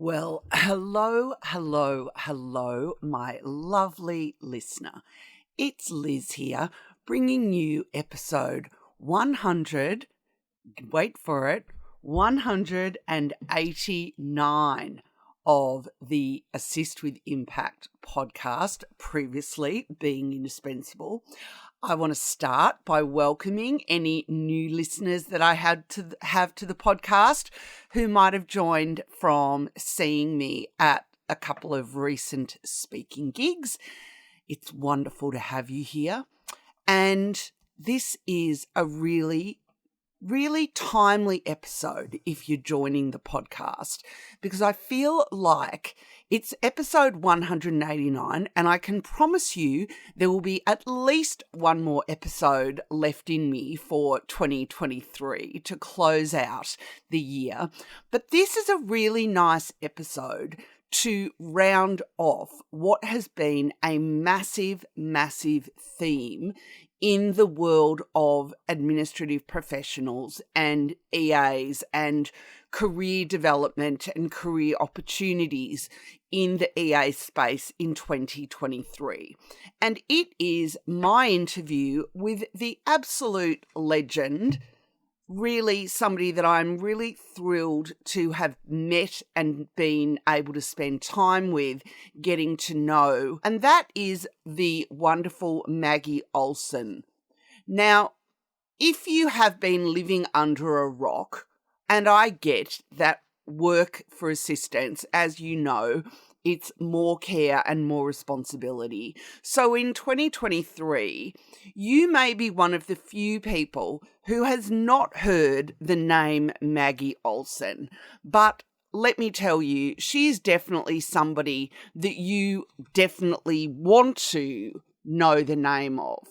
Well, hello, my lovely listener. It's Liz here, bringing you episode 100, wait for it, 189 of the Assist with Impact podcast, previously being indispensable. I want to start by welcoming any new listeners that I have to the podcast who might have joined from seeing me at a couple of recent speaking gigs. It's wonderful to have you here. And this is a really timely episode if you're joining the podcast, because I feel like it's episode 189 and I can promise you there will be at least one more episode left in me for 2023 to close out the year. But this is a really nice episode to round off what has been a massive theme in the world of administrative professionals and EAs and career development and career opportunities in the EA space in 2023. And it is my interview with the absolute legend, really somebody that I'm really thrilled to have met and been able to spend time with, getting to know, and that is the wonderful Maggie Olson. Now, if you have been living under a rock, and I get that work for assistants, as you know, it's more care and more responsibility. So in 2023, you may be one of the few people who has not heard the name Maggie Olson. But let me tell you, she is definitely somebody that you definitely want to know the name of.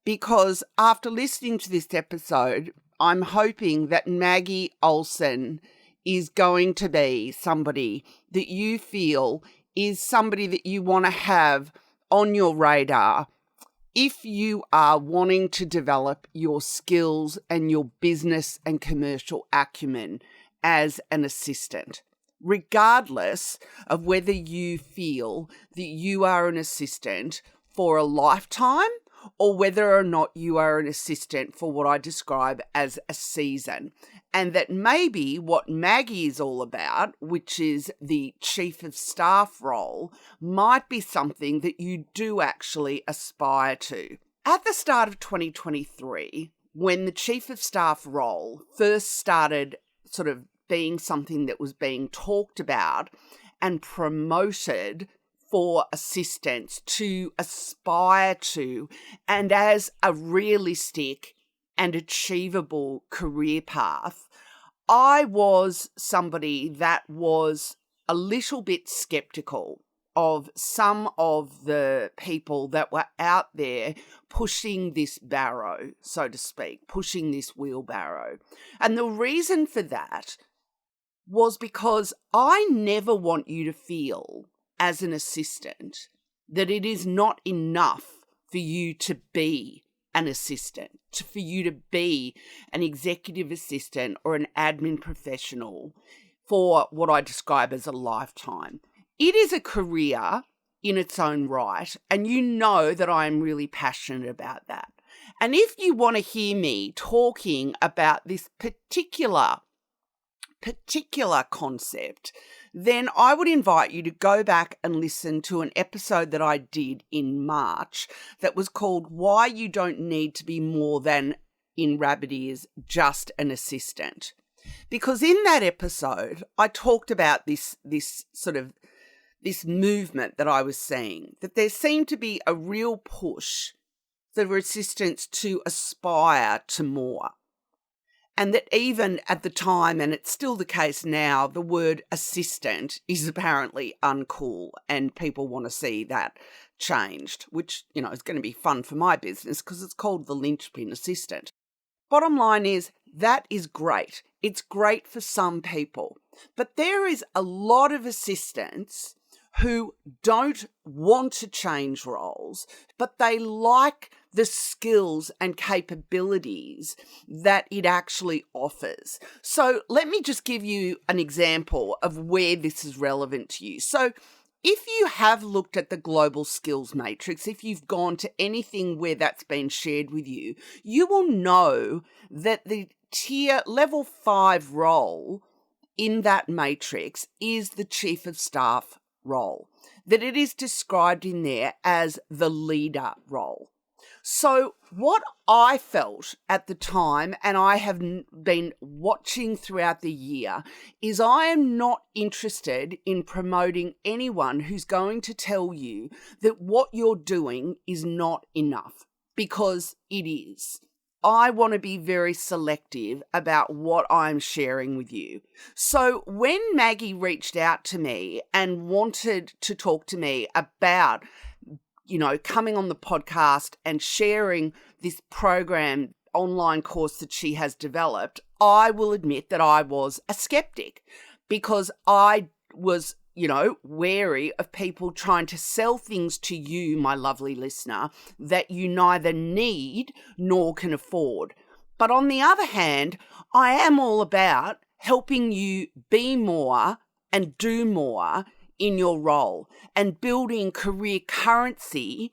Because after listening to this episode, I'm hoping that Maggie Olson is going to be somebody that you feel is somebody that you want to have on your radar if you are wanting to develop your skills and your business and commercial acumen as an assistant, regardless of whether you feel that you are an assistant for a lifetime or whether or not you are an assistant for what I describe as a season. And that maybe what Maggie is all about, which is the chief of staff role, might be something that you do actually aspire to. At the start of 2023, when the chief of staff role first started sort of being something that was being talked about and promoted for assistants to aspire to, and as a realistic and achievable career path, I was somebody that was a little bit skeptical of some of the people that were out there pushing this barrow, so to speak, pushing this wheelbarrow. And the reason for that was because I never want you to feel as an assistant that it is not enough for you to be an assistant, for you to be an executive assistant or an admin professional for what I describe as a lifetime. It is a career in its own right, and you know that I am really passionate about that. And if you want to hear me talking about this particular concept, then I would invite you to go back and listen to an episode that I did in March that was called Why You Don't Need to Be More Than, in rabbit ears, Just an Assistant. Because in that episode, I talked about this movement that I was seeing, that there seemed to be a real push for assistants to aspire to more. And that even at the time, and it's still the case now, the word assistant is apparently uncool and people want to see that changed, which, you know, is going to be fun for my business because it's called the linchpin assistant. Bottom line is that is great. It's great for some people. But there is a lot of assistants who don't want to change roles, but they like the skills and capabilities that it actually offers. So let me just give you an example of where this is relevant to you. So if you have looked at the global skills matrix, if you've gone to anything where that's been shared with you, you will know that the tier level 5 role in that matrix is the chief of staff role, that it is described in there as the leader role. So what I felt at the time, and I have been watching throughout the year, is I am not interested in promoting anyone who's going to tell you that what you're doing is not enough, because it is. I want to be very selective about what I'm sharing with you. So when Maggie reached out to me and wanted to talk to me about coming on the podcast and sharing this program online course that she has developed, I will admit that I was a skeptic, because I was, wary of people trying to sell things to you, my lovely listener, that you neither need nor can afford. But on the other hand, I am all about helping you be more and do more in your role and building career currency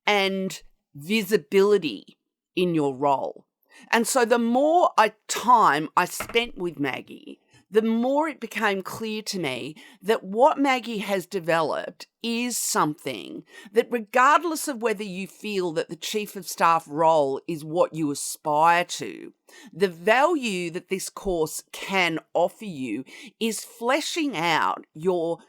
and visibility in your role. And so the more time I spent with Maggie, the more it became clear to me that what Maggie has developed is something that, regardless of whether you feel that the chief of staff role is what you aspire to, the value that this course can offer you is fleshing out your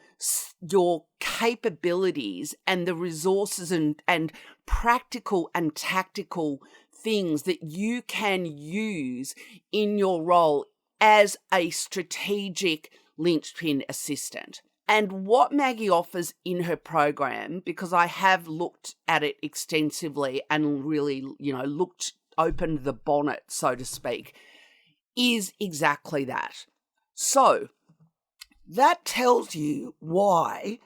capabilities and the resources and practical and tactical things that you can use in your role as a strategic linchpin assistant. And what Maggie offers in her program, because I have looked at it extensively and really, opened the bonnet, so to speak, is exactly that. So that tells you why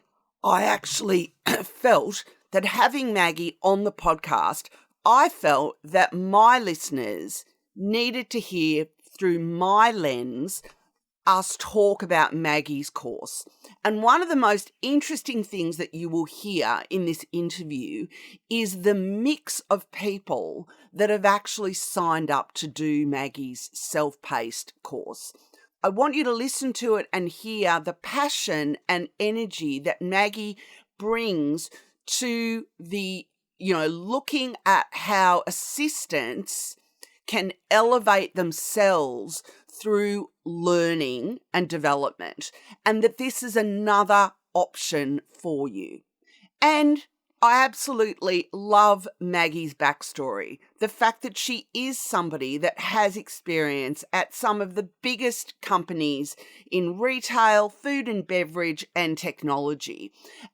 I actually felt that having Maggie on the podcast, I felt that my listeners needed to hear through my lens us talk about Maggie's course. And one of the most interesting things that you will hear in this interview is the mix of people that have actually signed up to do Maggie's self-paced course. I want you to listen to it and hear the passion and energy that Maggie brings to the, looking at how assistants can elevate themselves through learning and development, and that this is another option for you. And I absolutely love Maggie's backstory. The fact that she is somebody that has experience at some of the biggest companies in retail, food and beverage, and technology.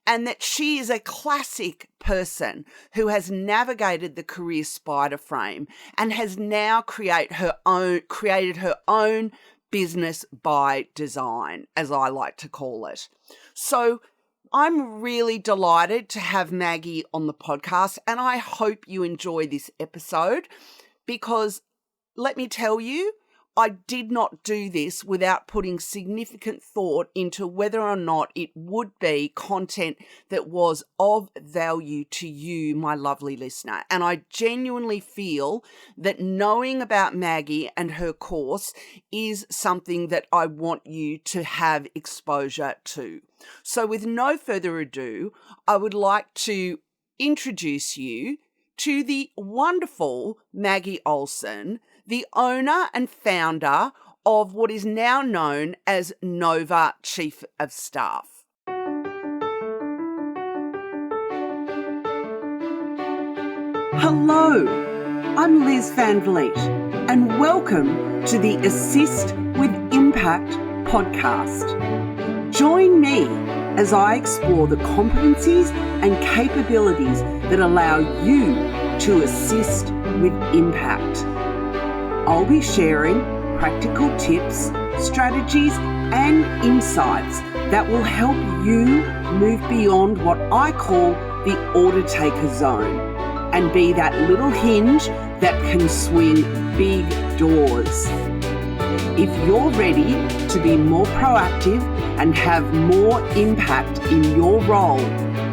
And that she is a classic person who has navigated the career spider frame and has now created her own business by design, as I like to call it. So I'm really delighted to have Maggie on the podcast, and I hope you enjoy this episode, because let me tell you, I did not do this without putting significant thought into whether or not it would be content that was of value to you, my lovely listener. And I genuinely feel that knowing about Maggie and her course is something that I want you to have exposure to. So with no further ado, I would like to introduce you to the wonderful Maggie Olson, the owner and founder of what is now known as Nova Chief of Staff. Hello, I'm Liz Van Vliet, and welcome to the Assist with Impact podcast. Join me as I explore the competencies and capabilities that allow you to assist with impact. I'll be sharing practical tips, strategies, and insights that will help you move beyond what I call the order taker zone and be that little hinge that can swing big doors. If you're ready to be more proactive and have more impact in your role,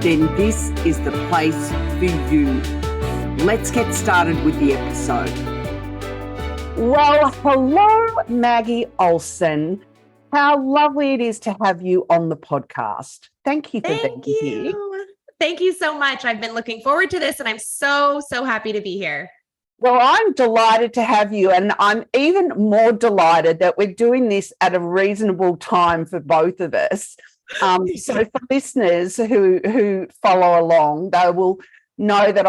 then this is the place for you. Let's get started with the episode. Well, hello, Maggie Olson. How lovely it is to have you on the podcast. Thank you for being here. Thank you so much. I've been looking forward to this and I'm so happy to be here. Well, I'm delighted to have you, and I'm even more delighted that we're doing this at a reasonable time for both of us. So for listeners who follow along, they will know that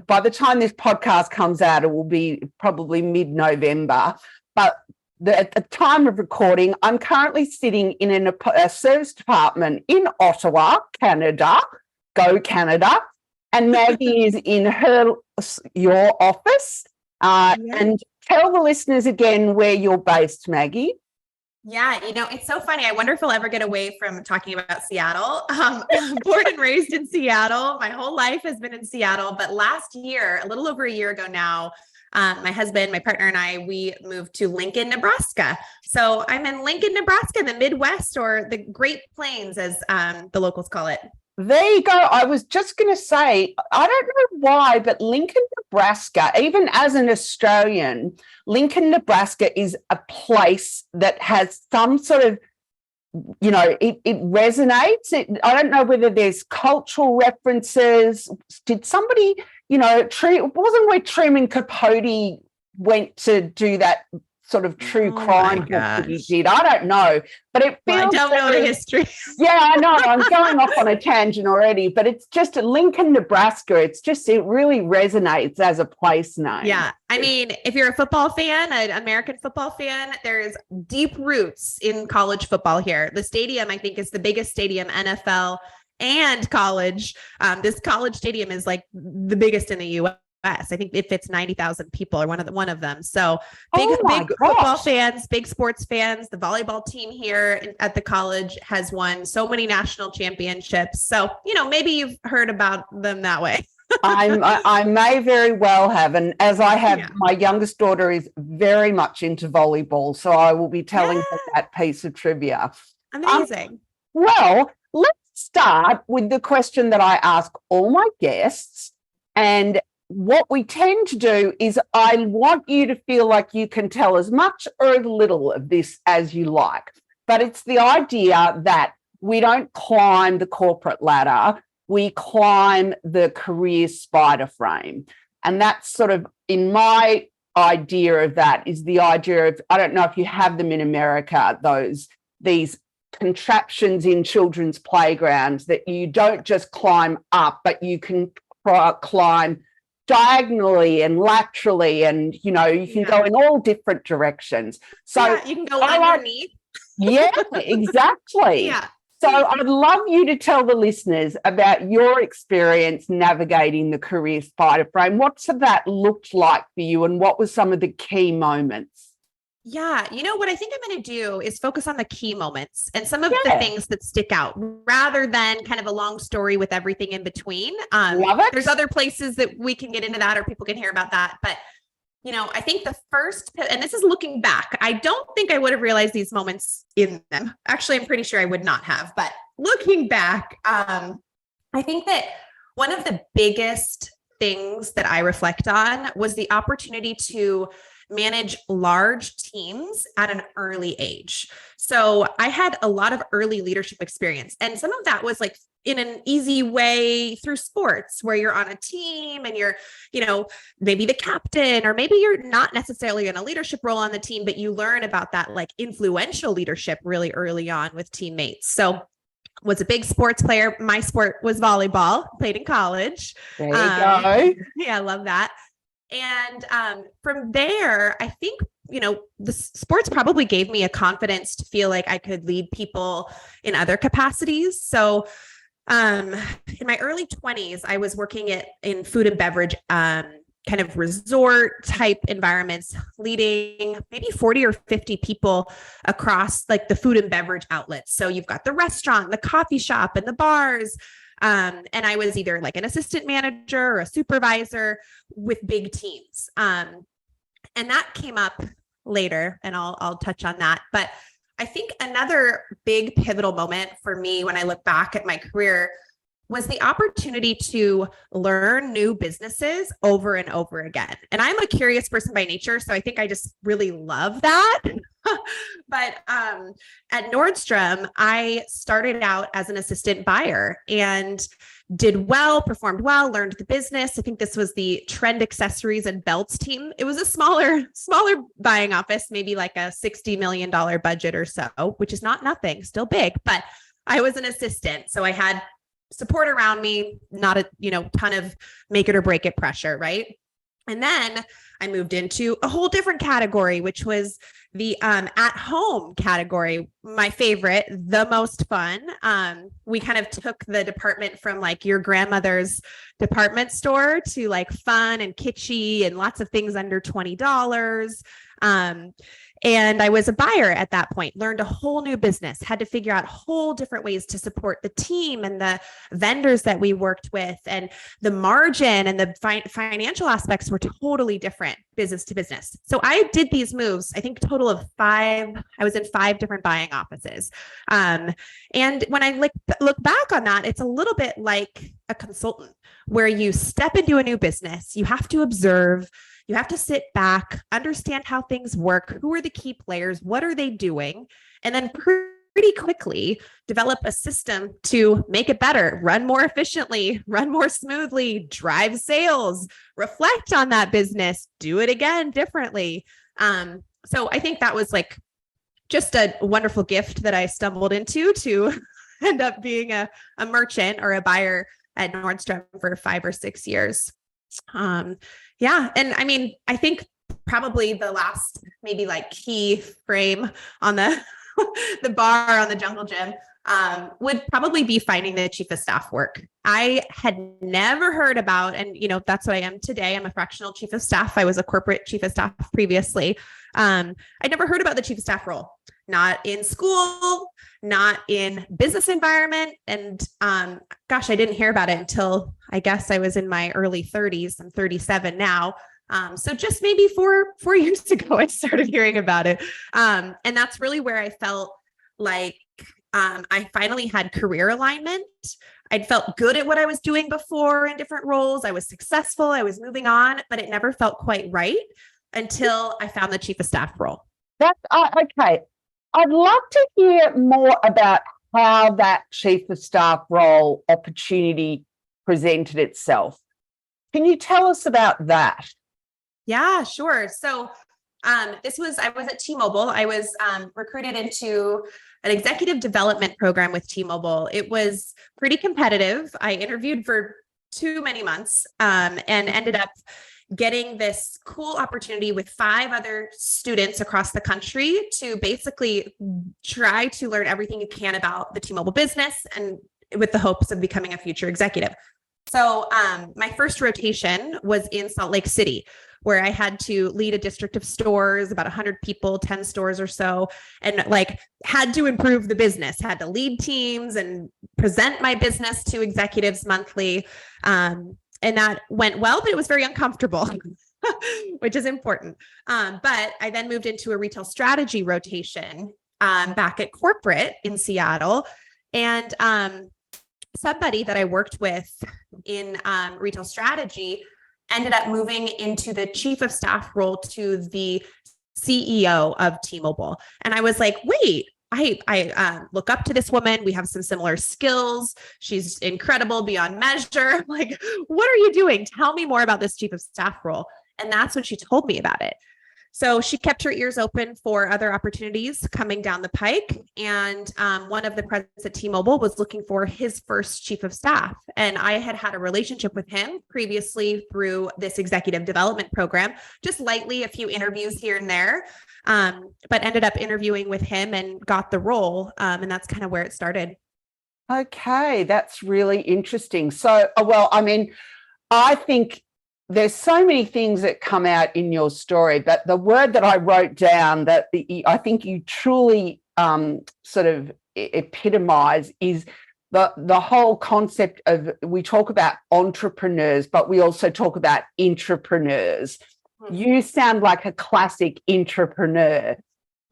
by the time this podcast comes out, it will be probably mid-November. But at the time of recording, I'm currently sitting in a service department in Ottawa, Canada. Go Canada. And Maggie is in your office. And tell the listeners again where you're based, Maggie. Yeah, it's so funny. I wonder if we'll ever get away from talking about Seattle. Born and raised in Seattle. My whole life has been in Seattle. But last year, a little over a year ago now, my husband, my partner, and I, we moved to Lincoln, Nebraska. So I'm in Lincoln, Nebraska, the Midwest, or the Great Plains, as the locals call it. There you go. I was just going to say, I don't know why, but Lincoln, Nebraska, even as an Australian, Lincoln, Nebraska is a place that has some sort of, it resonates. I don't know whether there's cultural references. Did somebody, wasn't where Truman Capote went to do that sort of true crime book that he did? I don't know, but it feels. I don't know the history. Yeah, I know. I'm going off on a tangent already, but it's just Lincoln, Nebraska. It really resonates as a place name. Yeah. I mean, if you're a football fan, an American football fan, there's deep roots in college football here. The stadium, I think, is the biggest stadium, NFL and college. This college stadium is like the biggest in the U.S. I think it fits 90,000 people, or one of them. So big football fans, big sports fans. The volleyball team here at the college has won so many national championships. So, maybe you've heard about them that way. I may very well have. And as I have, my youngest daughter is very much into volleyball. So I will be telling her that piece of trivia. Amazing. Well, let's start with the question that I ask all my guests. And what we tend to do is I want you to feel like you can tell as much or as little of this as you like. But it's the idea that we don't climb the corporate ladder, we climb the career spider frame. And that's sort of, in my idea of that, is the idea of, I don't know if you have them in America, these contraptions in children's playgrounds that you don't just climb up, but you can climb diagonally and laterally, and you can go in all different directions. So you can go underneath. Exactly. So I'd love you to tell the listeners about your experience navigating the career spider frame. What's that looked like for you, and what were some of the key moments? Yeah. What I think I'm going to do is focus on the key moments and some of the things that stick out, rather than kind of a long story with everything in between. Love it. There's other places that we can get into that, or people can hear about that. But, I think the first, and this is looking back, I don't think I would have realized these moments in them. Actually, I'm pretty sure I would not have. But looking back, I think that one of the biggest things that I reflect on was the opportunity to manage large teams at an early age. So I had a lot of early leadership experience, and some of that was like in an easy way through sports, where you're on a team and you're, maybe the captain, or maybe you're not necessarily in a leadership role on the team, but you learn about that like influential leadership really early on with teammates. So was a big sports player. My sport was volleyball, played in college. There you go. Yeah, I love that. And from there, I think, the sports probably gave me a confidence to feel like I could lead people in other capacities. So in my early 20s, I was working in food and beverage kind of resort type environments, leading maybe 40 or 50 people across like the food and beverage outlets. So you've got the restaurant, the coffee shop, and the bars. And I was either like an assistant manager or a supervisor with big teams. And that came up later, and I'll touch on that. But I think another big pivotal moment for me when I look back at my career was the opportunity to learn new businesses over and over again. And I'm a curious person by nature, so I think I just really love that. But at Nordstrom, I started out as an assistant buyer and did well, performed well, learned the business. I think this was the trend accessories and belts team. It was a smaller buying office, maybe like a $60 million budget or so, which is not nothing, still big, but I was an assistant. So I had support around me, not a ton of make it or break it pressure, right? And then I moved into a whole different category, which was the at home category, my favorite, the most fun. We kind of took the department from like your grandmother's department store to like fun and kitschy and lots of things under $20. And I was a buyer at that point, learned a whole new business, had to figure out whole different ways to support the team and the vendors that we worked with, and the margin and the financial aspects were totally different business to business. So I did these moves, I think a total of 5. I was in 5 different buying offices. And when I look back on that, it's a little bit like a consultant where you step into a new business, you have to observe, you have to sit back, understand how things work, who are the key players, what are they doing, and then pretty quickly develop a system to make it better, run more efficiently, run more smoothly, drive sales, reflect on that business, do it again differently. So I think that was like just a wonderful gift that I stumbled into to end up being a merchant or a buyer at Nordstrom for 5 or 6 years. Yeah. And I mean, I think probably the last maybe like key frame on the the bar on the jungle gym would probably be finding the chief of staff work. I had never heard about, and that's what I am today. I'm a fractional chief of staff. I was a corporate chief of staff previously. I'd never heard about the chief of staff role, not in school, not in business environment. And gosh, I didn't hear about it until I guess I was in my early 30s. I'm 37 now. So just maybe 4 years ago, I started hearing about it. And that's really where I felt like I finally had career alignment. I'd felt good at what I was doing before in different roles. I was successful. I was moving on, but it never felt quite right until I found the chief of staff role. That's okay. I'd love to hear more about how that chief of staff role opportunity presented itself. Can you tell us about that? Yeah, sure. So I was at T-Mobile. I was recruited into an executive development program with T-Mobile. It was pretty competitive. I interviewed for too many months and ended up getting this cool opportunity with 5 other students across the country to basically try to learn everything you can about the T-Mobile business, and with the hopes of becoming a future executive. So my first rotation was in Salt Lake City, where I had to lead a district of stores, about 100 people, 10 stores or so, and like had to improve the business, had to lead teams and present my business to executives monthly. And that went well, but it was very uncomfortable, which is important. But I then moved into a retail strategy rotation back at corporate in Seattle. And somebody that I worked with in retail strategy ended up moving into the chief of staff role to the CEO of T-Mobile. And I was like, wait, I look up to this woman. We have some similar skills. She's incredible beyond measure. Like, what are you doing? Tell me more about this chief of staff role. And that's when she told me about it. So she kept her ears open for other opportunities coming down the pike. And one of the presidents at T-Mobile was looking for his first chief of staff. And I had a relationship with him previously through this executive development program, just lightly, a few interviews here and there, but ended up interviewing with him and got the role. And that's kind of where it started. Okay, that's really interesting. So, well, I mean, I think there's so many things that come out in your story, but the word that I wrote down that I think you truly sort of epitomize is the whole concept of, we talk about entrepreneurs, but we also talk about intrapreneurs. You sound like a classic intrapreneur.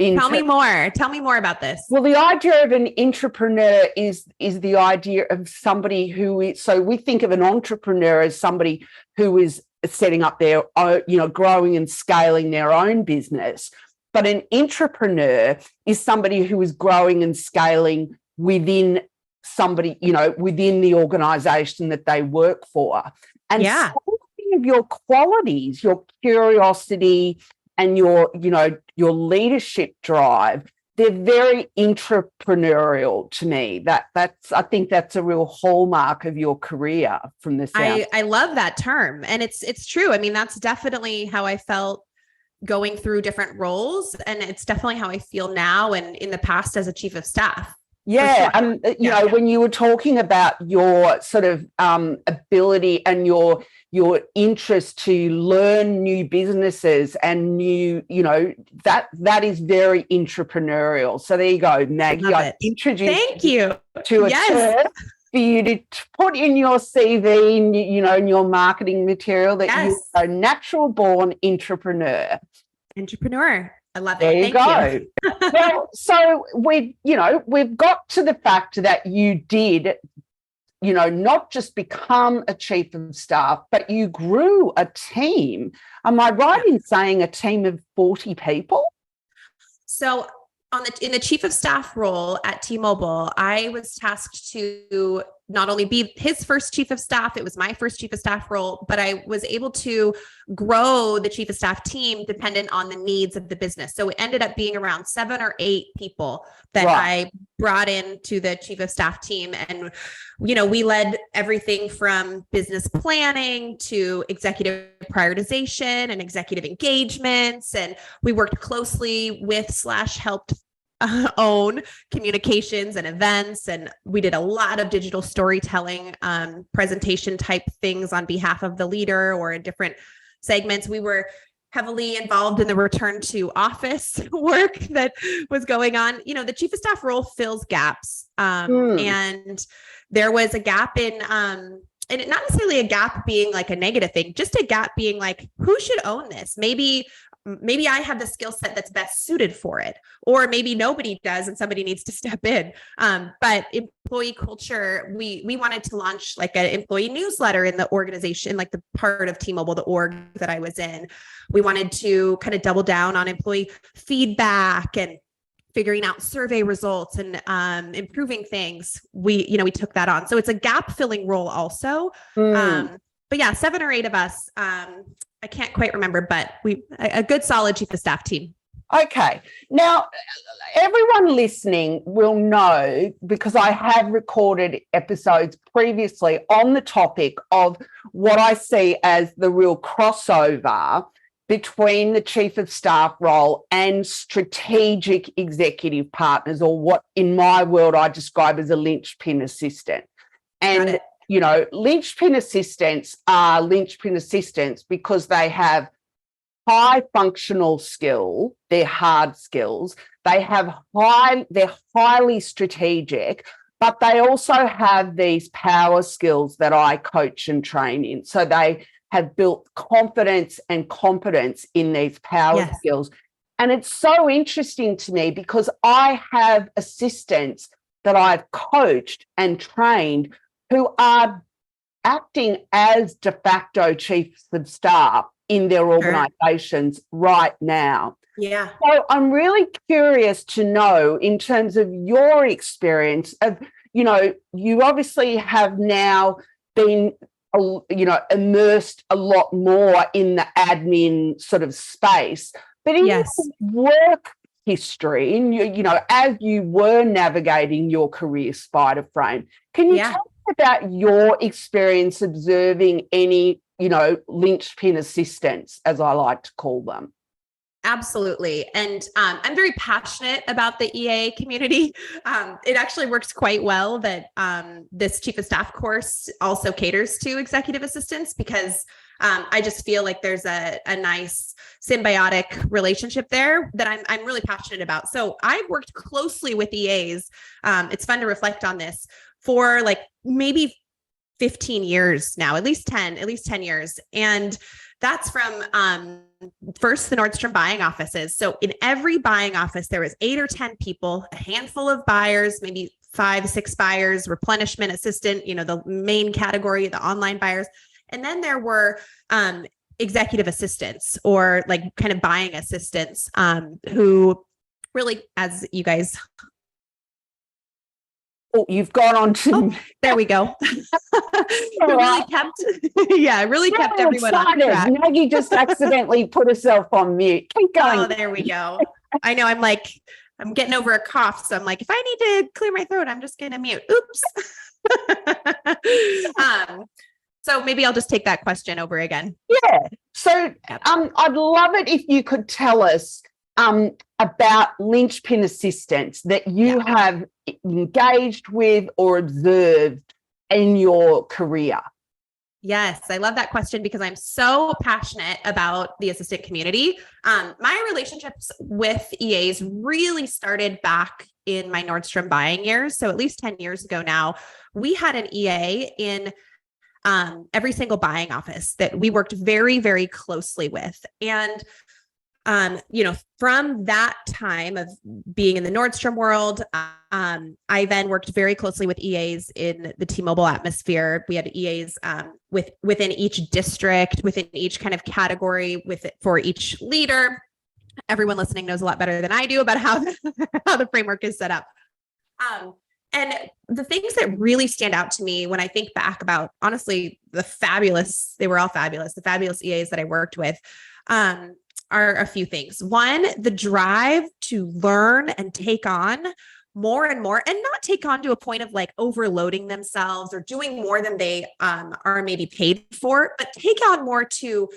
Tell me more. Tell me more about this. Well, the idea of an intrapreneur is the idea of somebody who is, so we think of an entrepreneur as somebody who is setting up their own, growing and scaling their own business. But an intrapreneur is somebody who is growing and scaling within somebody, within the organization that they work for. And so many of your qualities, your curiosity and your leadership drive, they're very intrapreneurial to me. I think that's a real hallmark of your career from the sound. I love that term. And it's true. I mean, that's definitely how I felt going through different roles. And it's definitely how I feel now and in the past as a chief of staff. Yeah. Sure. You know, when you were talking about your sort of ability and your interest to learn new businesses and new, that is very intrapreneurial. So there you go, Maggie. I introduced you to a term for you to put in your CV, in your marketing material, that you're a natural born intrapreneur. I love it. There you go. Well, so we've got to the fact that you did, not just become a chief of staff, but you grew a team. Am I right in saying a team of 40 people? So in the chief of staff role at T-Mobile, I was tasked to not only be his first chief of staff, it was my first chief of staff role, but I was able to grow the chief of staff team dependent on the needs of the business. So it ended up being around 7 or 8 people that I brought into the chief of staff team. And, we led everything from business planning to executive prioritization and executive engagements. And we worked closely with / helped own communications and events. And we did a lot of digital storytelling, presentation type things on behalf of the leader or in different segments. We were heavily involved in the return to office work that was going on. The chief of staff role fills gaps. And there was a gap in, and not necessarily a gap being like a negative thing, just a gap being like, who should own this? Maybe I have the skill set that's best suited for it, or maybe nobody does and somebody needs to step in. But employee culture, we wanted to launch like an employee newsletter in the organization, like the part of T-Mobile, the org that I was in. We wanted to kind of double down on employee feedback and figuring out survey results and improving things. We took that on. So it's a gap filling role also. But yeah, 7 or 8 of us. I can't quite remember, but a good solid chief of staff team. Okay. Now, everyone listening will know, because I have recorded episodes previously on the topic of what I see as the real crossover between the chief of staff role and strategic executive partners, or what in my world I describe as a linchpin assistant. And linchpin assistants are linchpin assistants because they have high functional skill, they're hard skills, they're highly strategic, but they also have these power skills that I coach and train in. So they have built confidence and competence in these power skills. And it's so interesting to me because I have assistants that I've coached and trained who are acting as de facto chiefs of staff in their organizations right now. Yeah. So I'm really curious to know, in terms of your experience of, you obviously have now been, immersed a lot more in the admin sort of space, but in your work history, as you were navigating your career spider frame, can you tell me about your experience observing any, linchpin assistants, as I like to call them? Absolutely. And I'm very passionate about the EA community. It actually works quite well that this chief of staff course also caters to executive assistants, because I just feel like there's a nice symbiotic relationship there that I'm really passionate about. So I've worked closely with EAs. It's fun to reflect on this for like maybe 15 years now, at least 10 years. And that's from first the Nordstrom buying offices. So in every buying office, there was 8 or 10 people, a handful of buyers, maybe 5, 6 buyers, replenishment assistant, the main category, the online buyers. And then there were executive assistants, or like kind of buying assistants, who really, as you guys. Oh, you've gone on to. Oh, there we go. Really kept everyone on track. Maggie just accidentally put herself on mute. Keep going. Oh, there we go. I know. I'm getting over a cough, so I'm like, if I need to clear my throat, I'm just going to mute. Oops. So maybe I'll just take that question over again. Yeah. So I'd love it if you could tell us about linchpin assistants that you have engaged with or observed in your career. Yes, I love that question because I'm so passionate about the assistant community. My relationships with EAs really started back in my Nordstrom buying years. So at least 10 years ago now, we had an EA in every single buying office that we worked very, very closely with. And from that time of being in the Nordstrom world, I then worked very closely with EAs in the T-Mobile atmosphere. We had EAs within each district, within each kind of category, for each leader. Everyone listening knows a lot better than I do about how the framework is set up. And the things that really stand out to me when I think back about, honestly, they were all fabulous, the fabulous EAs that I worked with, are a few things. One, the drive to learn and take on more and more, and not take on to a point of like overloading themselves or doing more than they are maybe paid for, but take on more to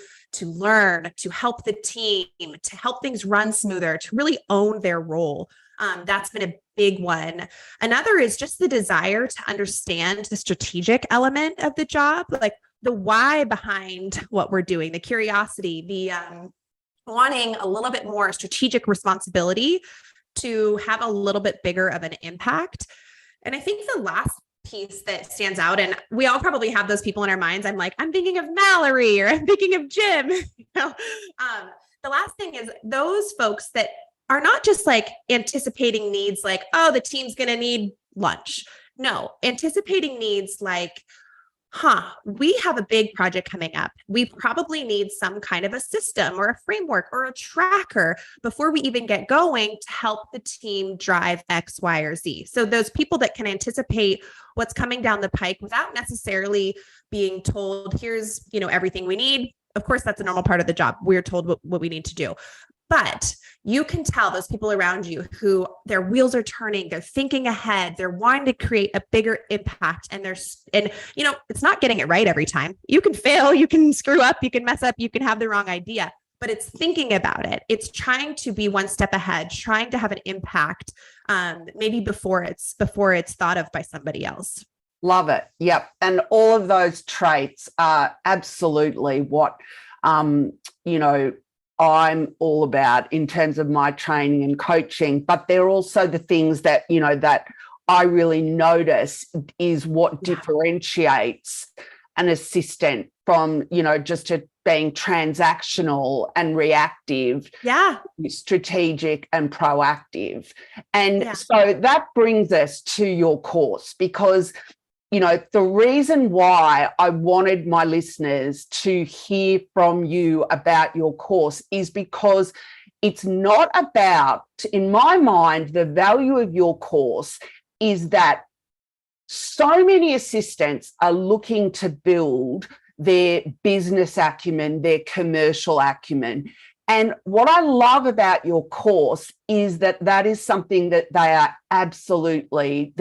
learn, to help the team, to help things run smoother, to really own their role. That's been a big one. Another is just the desire to understand the strategic element of the job, like the why behind what we're doing, the curiosity, the wanting a little bit more strategic responsibility to have a little bit bigger of an impact. And I think the last piece that stands out, and we all probably have those people in our minds. I'm like, I'm thinking of Mallory, or I'm thinking of Jim. The last thing is those folks that are not just like anticipating needs like, oh, the team's going to need lunch. No, anticipating needs like, we have a big project coming up. We probably need some kind of a system or a framework or a tracker before we even get going to help the team drive X, Y, or Z. So those people that can anticipate what's coming down the pike without necessarily being told, here's, everything we need. Of course, that's a normal part of the job. We're told what we need to do. But you can tell those people around you who their wheels are turning, they're thinking ahead, they're wanting to create a bigger impact. And it's not getting it right every time. You can fail, you can screw up, you can mess up, you can have the wrong idea, but it's thinking about it. It's trying to be one step ahead, trying to have an impact, maybe before it's thought of by somebody else. Love it. Yep. And all of those traits are absolutely what, I'm all about in terms of my training and coaching, but they're also the things that, that I really notice is what differentiates an assistant from, just being transactional and reactive, strategic and proactive. And so that brings us to your course, because the reason why I wanted my listeners to hear from you about your course is because it's not about, in my mind, the value of your course is that so many assistants are looking to build their business acumen, their commercial acumen. And what I love about your course is that is something that they are absolutely,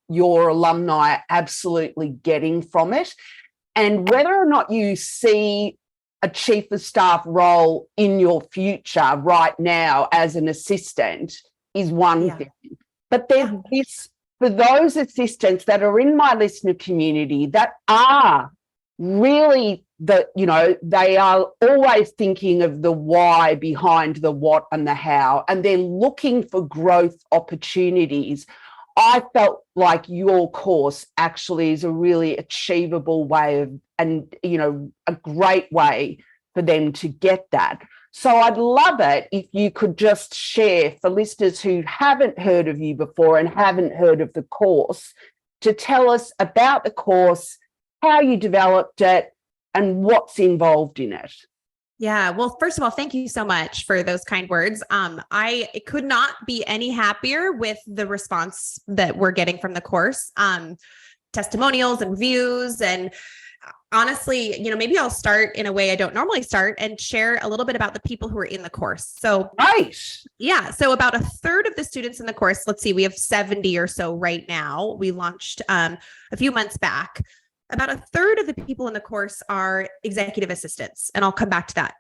your alumni are absolutely getting from it. And whether or not you see a chief of staff role in your future right now as an assistant is one thing. But there's this, for those assistants that are in my listener community that are really they are always thinking of the why behind the what and the how, and they're looking for growth opportunities. I felt like your course actually is a really achievable way of, and, a great way for them to get that. So I'd love it if you could just share for listeners who haven't heard of you before and haven't heard of the course, to tell us about the course, how you developed it, and what's involved in it. Yeah. Well, first of all, thank you so much for those kind words. I could not be any happier with the response that we're getting from the course, testimonials and reviews. And honestly, maybe I'll start in a way I don't normally start and share a little bit about the people who are in the course. So, nice. Yeah. So about a third of the students in the course, let's see, we have 70 or so right now. We launched a few months back. About a third of the people in the course are executive assistants, and I'll come back to that.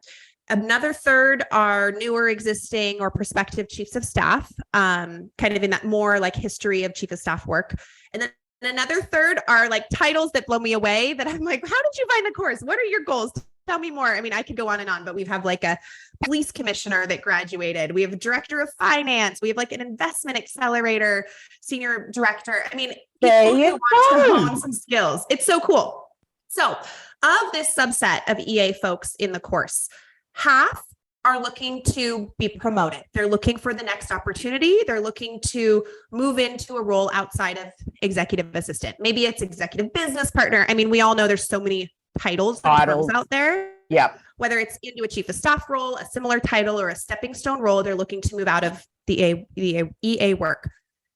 Another third are newer, existing, or prospective chiefs of staff, kind of in that more like history of chief of staff work. And then another third are like titles that blow me away that I'm like, how did you find the course? What are your goals? Tell me more. I mean, I could go on and on, but we have like a police commissioner that graduated. We have a director of finance. We have like an investment accelerator, senior director. I mean, people who want to hone some skills. It's so cool. So of this subset of EA folks in the course, half are looking to be promoted. They're looking for the next opportunity. They're looking to move into a role outside of executive assistant. Maybe it's executive business partner. I mean, we all know there's so many titles out there. Yeah. Whether it's into a chief of staff role, a similar title, or a stepping stone role, they're looking to move out of the EA work.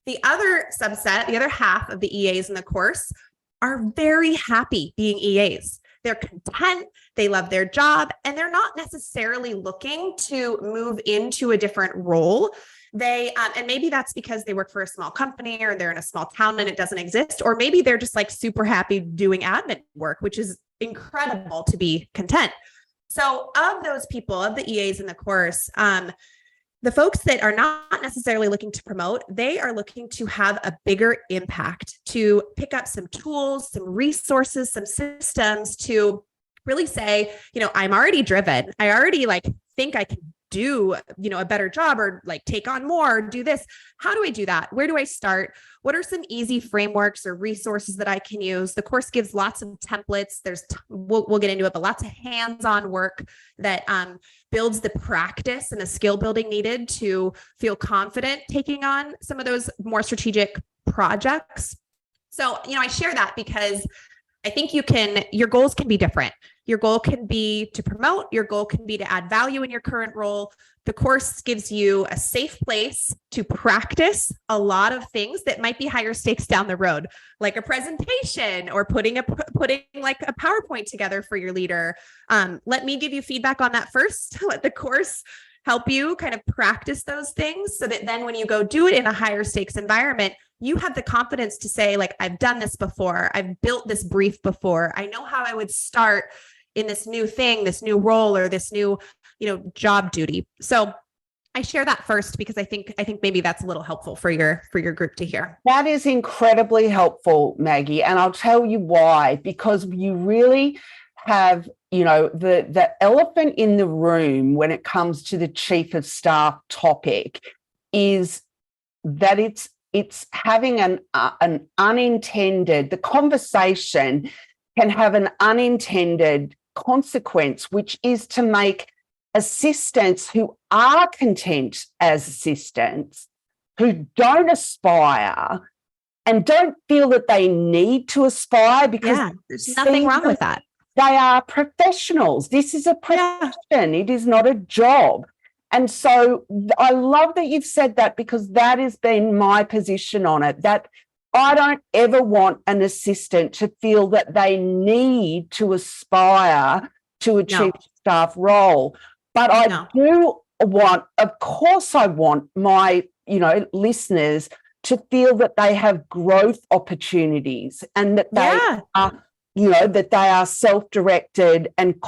The other subset, the other half of the EAs in the course are very happy being EAs. They're content, they love their job, and they're not necessarily looking to move into a different role. They, and maybe that's because they work for a small company or they're in a small town and it doesn't exist, or maybe they're just like super happy doing admin work, which is incredible to be content. So of those people, of the EAs in the course, the folks that are not necessarily looking to promote, they are looking to have a bigger impact, to pick up some tools, some resources, some systems to really say, I'm already driven. I already think I can do, a better job, or take on more, do this. How do I do that? Where do I start? What are some easy frameworks or resources that I can use? The course gives lots of templates. We'll get into it, but lots of hands-on work that builds the practice and the skill building needed to feel confident taking on some of those more strategic projects. So, I share that because I think your goals can be different. Your goal can be to promote. Your goal can be to add value in your current role. The course gives you a safe place to practice a lot of things that might be higher stakes down the road, like a presentation or putting like a PowerPoint together for your leader. Let me give you feedback on that first. Let the course help you kind of practice those things so that then when you go do it in a higher stakes environment, you have the confidence to say, I've done this before. I've built this brief before. I know how I would start in this new thing, this new role, or this new, job duty. So I share that first because I think maybe that's a little helpful for your group to hear. That is incredibly helpful, Maggie. And I'll tell you why, because you really have, the elephant in the room when it comes to the chief of staff topic is that it's having an unintended, the conversation can have an unintended consequence, which is to make assistants who are content as assistants, who don't aspire and don't feel that they need to aspire, because there's nothing wrong with that. They are professionals. This is a profession. It is not a job. And so I love that you've said that, because that has been my position on it, that I don't ever want an assistant to feel that they need to aspire to a chief of staff role. But I do want, of course, I want my, listeners to feel that they have growth opportunities and that they are that they are self-directed and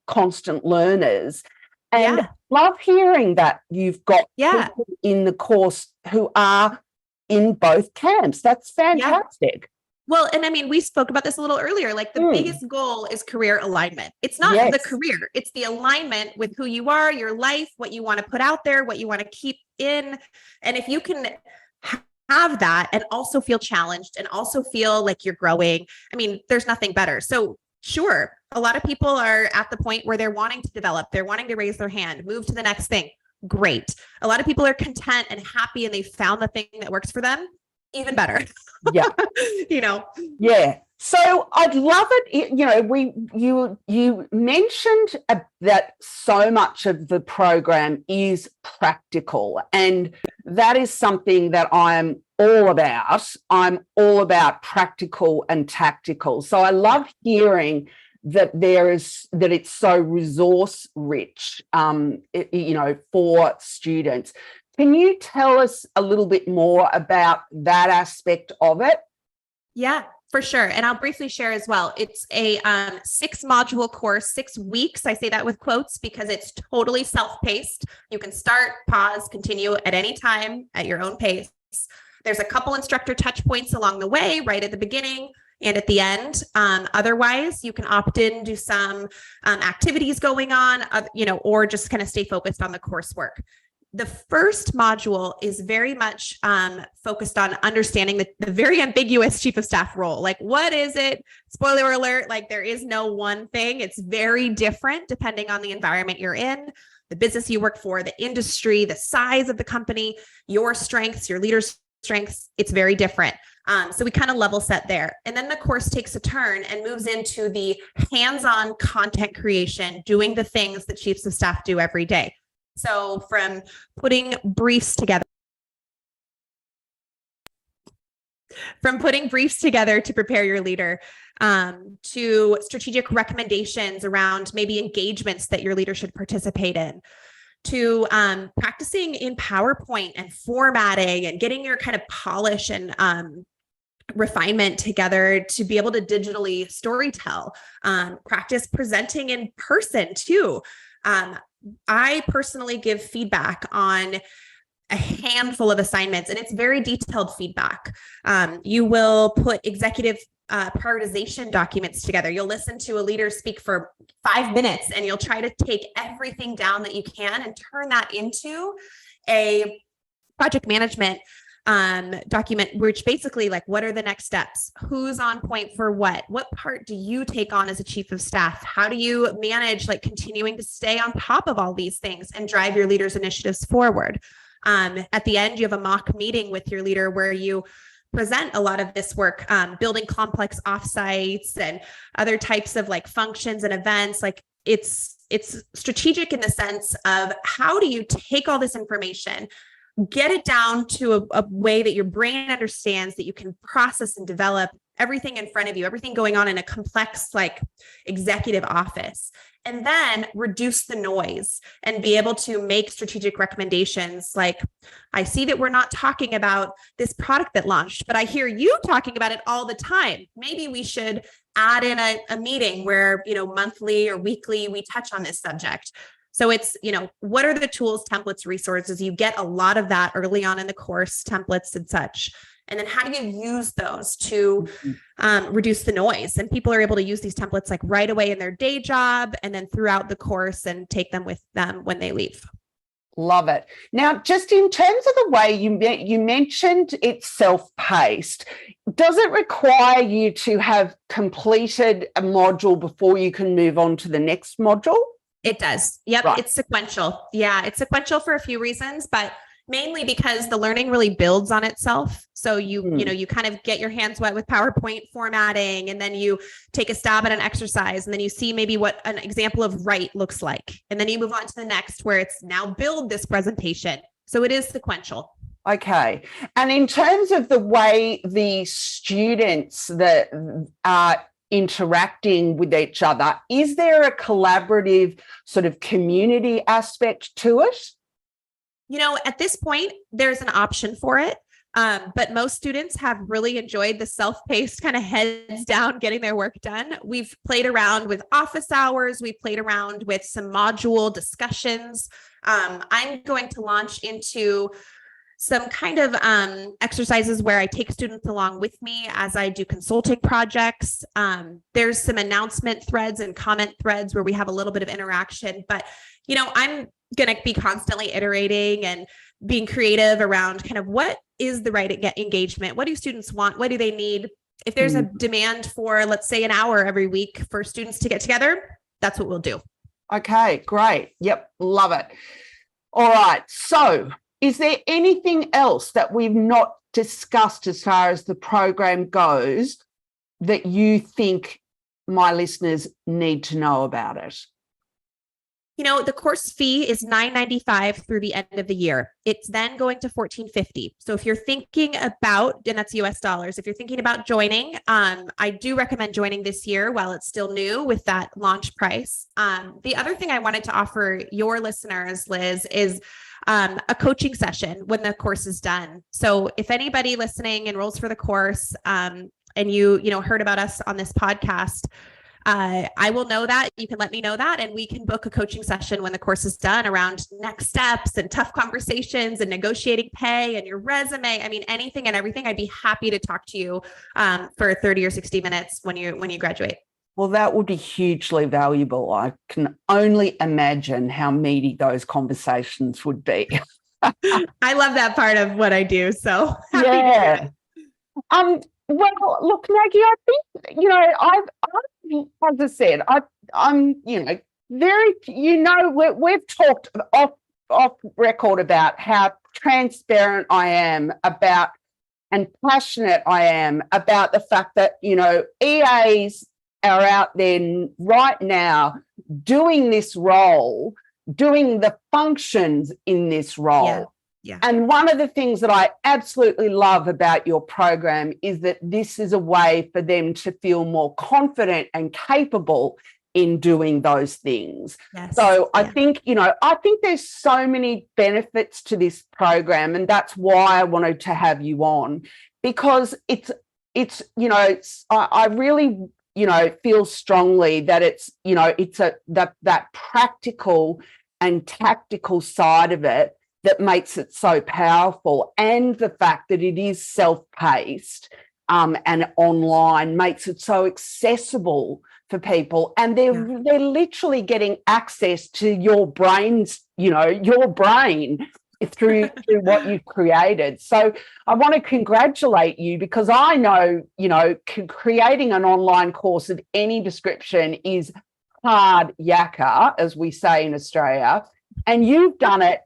constant learners. And love hearing that you've got people in the course who are in both camps. That's fantastic. Well, and I mean, we spoke about this a little earlier, like the biggest goal is career alignment. It's not the career, it's the alignment with who you are, your life, what you want to put out there, what you want to keep in. And if you can have that and also feel challenged and also feel like you're growing, I mean, there's nothing better. So sure, a lot of people are at the point where they're wanting to develop, they're wanting to raise their hand, move to the next thing. Great. A lot of people are content and happy and they found the thing that works for them. Even better. Yeah. Yeah. So I'd love it. You mentioned that so much of the program is practical, and that is something that I'm all about. I'm all about practical and tactical. So I love hearing that it's so resource rich, for students. Can you tell us a little bit more about that aspect of it? Yeah, for sure. And I'll briefly share as well. It's a 6-module course, 6 weeks. I say that with quotes because it's totally self-paced. You can start, pause, continue at any time at your own pace. There's a couple instructor touch points along the way, right at the beginning and at the end. Otherwise, you can opt in, do some activities going on, or just kind of stay focused on the coursework. The first module is very much focused on understanding the very ambiguous chief of staff role. Like, what is it? Spoiler alert, like there is no one thing. It's very different depending on the environment you're in, the business you work for, the industry, the size of the company, your strengths, your leader's strengths. It's very different. So we kind of level set there. And then the course takes a turn and moves into the hands-on content creation, doing the things that chiefs of staff do every day. So from putting briefs together to prepare your leader, to strategic recommendations around maybe engagements that your leader should participate in, to practicing in PowerPoint and formatting and getting your kind of polish and refinement together to be able to digitally storytell, practice presenting in person too. I personally give feedback on a handful of assignments, and it's very detailed feedback. You will put executive prioritization documents together. You'll listen to a leader speak for 5 minutes, and you'll try to take everything down that you can and turn that into a project management document, which basically like, what are the next steps? Who's on point for what? What part do you take on as a chief of staff? How do you manage like continuing to stay on top of all these things and drive your leaders' initiatives forward? At the end, you have a mock meeting with your leader where you present a lot of this work, building complex offsites and other types of like functions and events. Like it's strategic in the sense of how do you take all this information, get it down to a way that your brain understands, that you can process and develop everything in front of you, everything going on in a complex like executive office, and then reduce the noise and be able to make strategic recommendations. Like, I see that we're not talking about this product that launched, but I hear you talking about it all the time. Maybe we should add in a meeting where, monthly or weekly, we touch on this subject. So it's, what are the tools, templates, resources? You get a lot of that early on in the course, templates and such. And then how do you use those to reduce the noise? And people are able to use these templates like right away in their day job and then throughout the course and take them with them when they leave. Love it. Now, just in terms of the way you mentioned it's self-paced, does it require you to have completed a module before you can move on to the next module? It does. Yep. Right. It's sequential. Yeah. It's sequential for a few reasons, but mainly because the learning really builds on itself. So you kind of get your hands wet with PowerPoint formatting, and then you take a stab at an exercise, and then you see maybe what an example of write looks like. And then you move on to the next where it's now build this presentation. So it is sequential. Okay. And in terms of the way the students that are interacting with each other, is there a collaborative sort of community aspect to it? At this point, there's an option for it. But most students have really enjoyed the self-paced kind of heads down, getting their work done. We've played around with office hours. We played around with some module discussions. I'm going to launch into some kind of exercises where I take students along with me as I do consulting projects. There's some announcement threads and comment threads where we have a little bit of interaction, but I'm going to be constantly iterating and being creative around kind of what is the right engagement? What do students want? What do they need? If there's a demand for, let's say, an hour every week for students to get together, that's what we'll do. Okay, great. Yep, love it. All right. So is there anything else that we've not discussed as far as the program goes that you think my listeners need to know about it? The course fee is $9.95 through the end of the year. It's then going to $14.50. So if you're thinking about, and that's US dollars, if you're thinking about joining, I do recommend joining this year while it's still new with that launch price. The other thing I wanted to offer your listeners, Liz, is a coaching session when the course is done. So if anybody listening enrolls for the course, and you heard about us on this podcast, I will know that. You can let me know that, and we can book a coaching session when the course is done around next steps and tough conversations and negotiating pay and your resume. I mean, anything and everything. I'd be happy to talk to you for 30 or 60 minutes when you graduate. Well, that would be hugely valuable. I can only imagine how meaty those conversations would be. I love that part of what I do. So happy yeah. to do it. Well, look, Maggie, I think, as I said, I'm very, we've talked off record about how transparent I am about and passionate I am about the fact that, EAs are out there right now doing this role, doing the functions in this role. Yeah. Yeah. And one of the things that I absolutely love about your program is that this is a way for them to feel more confident and capable in doing those things. Yes. So I think there's so many benefits to this program, and that's why I wanted to have you on, because I really feel strongly that it's that practical and tactical side of it that makes it so powerful, and the fact that it is self-paced and online makes it so accessible for people, and they're literally getting access to your brains, your brain through what you've created. So I want to congratulate you, because I know, creating an online course of any description is hard yakka, as we say in Australia, and you've done it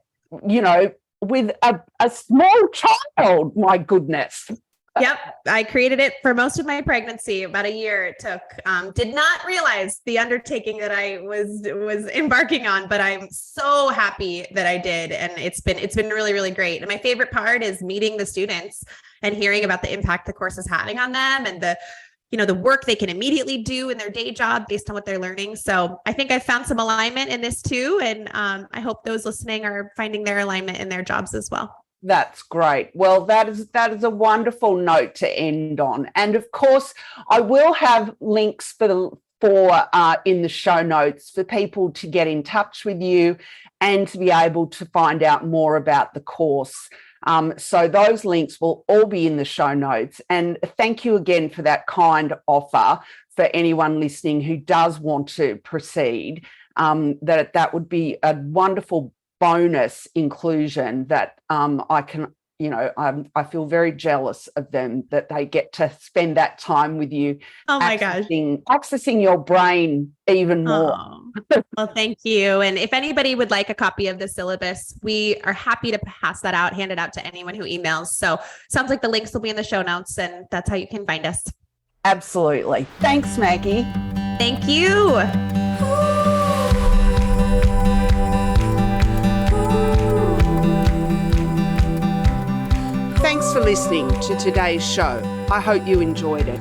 with a small child, my goodness. Yep. I created it for most of my pregnancy, about a year it took. Did not realize the undertaking that I was embarking on, but I'm so happy that I did. And it's been really, really great. And my favorite part is meeting the students and hearing about the impact the course is having on them, and the work they can immediately do in their day job based on what they're learning. So I think I found some alignment in this too. And I hope those listening are finding their alignment in their jobs as well. That's great. Well, that is a wonderful note to end on. And of course, I will have links for in the show notes for people to get in touch with you and to be able to find out more about the course. So those links will all be in the show notes. And thank you again for that kind offer for anyone listening who does want to proceed. That would be a wonderful bonus inclusion that I can, I feel very jealous of them that they get to spend that time with you. Oh my gosh. Accessing your brain even more. Oh. Well, thank you. And if anybody would like a copy of the syllabus, we are happy to pass that out, hand it out to anyone who emails. So sounds like the links will be in the show notes, and that's how you can find us. Absolutely. Thanks, Maggie. Thank you. Thanks for listening to today's show. I hope you enjoyed it.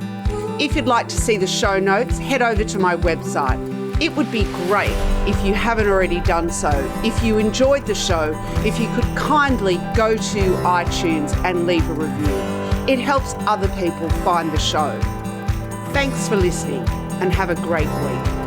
If you'd like to see the show notes, head over to my website. It would be great if you haven't already done so. If you enjoyed the show, if you could kindly go to iTunes and leave a review. It helps other people find the show. Thanks for listening and have a great week.